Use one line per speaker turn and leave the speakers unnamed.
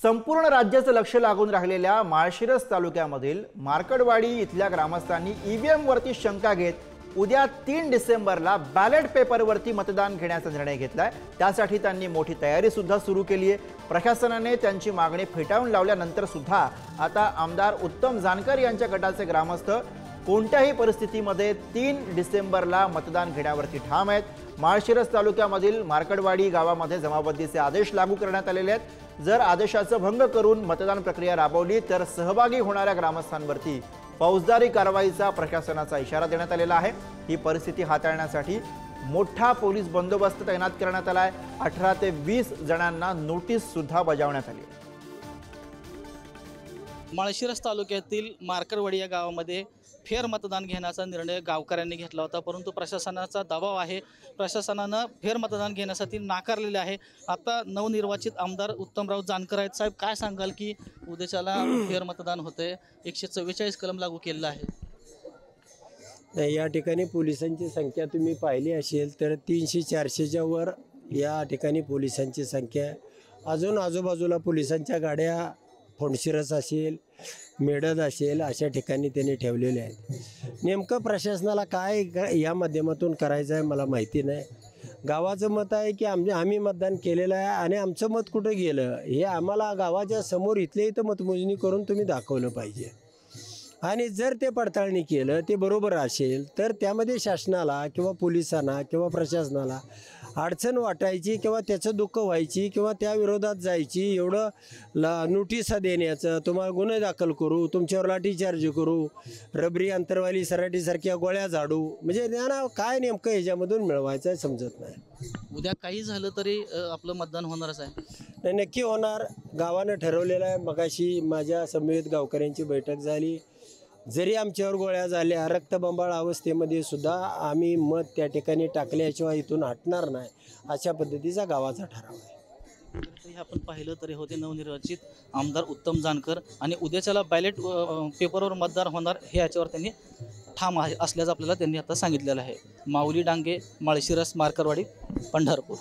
संपूर्ण राज्याचं लक्ष लागून राहिलेल्या माळशिरस तालुक्यामधील मार्कडवाडी इथल्या ग्रामस्थांनी ईव्हीएम वरती शंका घेत उद्या 3 डिसेंबरला बॅलेट पेपरवरती मतदान घेण्याचा निर्णय घेतलाय। त्यासाठी त्यांनी मोठी तयारी सुद्धा सुरू केली आहे। प्रशासनाने त्यांची मागणी फेटाळून लावल्यानंतर सुद्धा आता आमदार उत्तम जानकर यांच्या गटाचे ग्रामस्थ कोणत्याही परिस्थितीमध्ये 3 डिसेंबरला मतदान घेण्यावरती ठाम आहेत। माळशिरस तालुक्यामधील मार्कडवाडी गावामध्ये जमाबंदीचे आदेश लागू करण्यात आलेले आहेत। जर आदेशाचा भंग करून मतदान प्रक्रिया राबवली तर सहभागी होणाऱ्या ग्रामस्थांवरती फौजदारी कारवाईचा प्रशासनाचा इशारा देण्यात आलेला आहे। ही परिस्थिती हाताळण्यासाठी मोठा पोलीस बंदोबस्त तैनात करण्यात आला आहे। 18 ते 20 जणांना नोटीस सुद्धा बजावण्यात आली आहे।
माळशिरस तालुक्यातील मार्कडवाडी या गावामध्ये फेर मतदान घेण्याचा निर्णय गावकऱ्यांनी घेतला होता, परंतु प्रशासनाचा दबाव आहे। प्रशासनानं फेर मतदान घेण्यासाठी नाकारलेले आहे। आता नवनिर्वाचित आमदार उत्तमराव जानकर आहेत। साहेब, काय सांगाल की उद्याच्याला फेर मतदान होते, 144 कलम लागू केलेला आहे।
या ठिकाणी पोलिसांची संख्या तुम्ही पाहिली असेल तर 300-400च्या वर या ठिकाणी पोलिसांची संख्या आहे। अजून आजूबाजूला पोलिसांच्या गाड्या फोंडशिरस असेल, मेडद असेल अशा ठिकाणी त्यांनी ठेवलेले आहेत। नेमकं प्रशासनाला काय या माध्यमातून करायचं आहे मला माहिती नाही। गावाचं मत आहे की आम्ही मतदान केलेलं आहे आणि आमचं मत कुठं गेलं हे आम्हाला गावाच्या समोर इथले इथं मतमोजणी करून तुम्ही दाखवलं पाहिजे। आणि जर ते पडताळणी केलं ते बरोबर असेल तर त्यामध्ये शासनाला किंवा पोलिसांना किंवा प्रशासनाला अडचण वाटायची किंवा त्याचं दुःख व्हायची किंवा त्या विरोधात जायची, एवढं नोटिसा देण्याचं, तुम्हाला गुन्हे दाखल करू, तुमच्यावर लाठीचार्ज करू, रबरी अंतरवाली सराटीसारख्या गोळ्या झाडू, म्हणजे त्यांना काय नेमकं ह्याच्यामधून मिळवायचं आहे समजत नाही।
उद्या काही झालं तरी आपलं मतदान होणारच आहे।
नाही, नक्की होणार। गावानं ठरवलेलं आहे। मगाशी माझ्या समवेत गावकऱ्यांची बैठक झाली। जरी आमच्यावर गोळ्या झाल्या, रक्तबंबाळ अवस्थेमध्ये सुद्धा आम्ही मत त्या ठिकाणी टाकल्याशिवाय इथून हटणार नाही, अशा पद्धतीचा गावाचा ठराव आहे।
आपण पाहिलं तरी होते नवनिर्वाचित आमदार उत्तम जानकर आणि उद्याच्याला बॅलेट पेपरवर मतदान होणार हे याच्यावर त्यांनी ठाम असल्याचं आपल्याला त्यांनी आता सांगितलेलं आहे। माऊली डांगे, माळशिरस, मार्कडवाडी, पंढरपूर।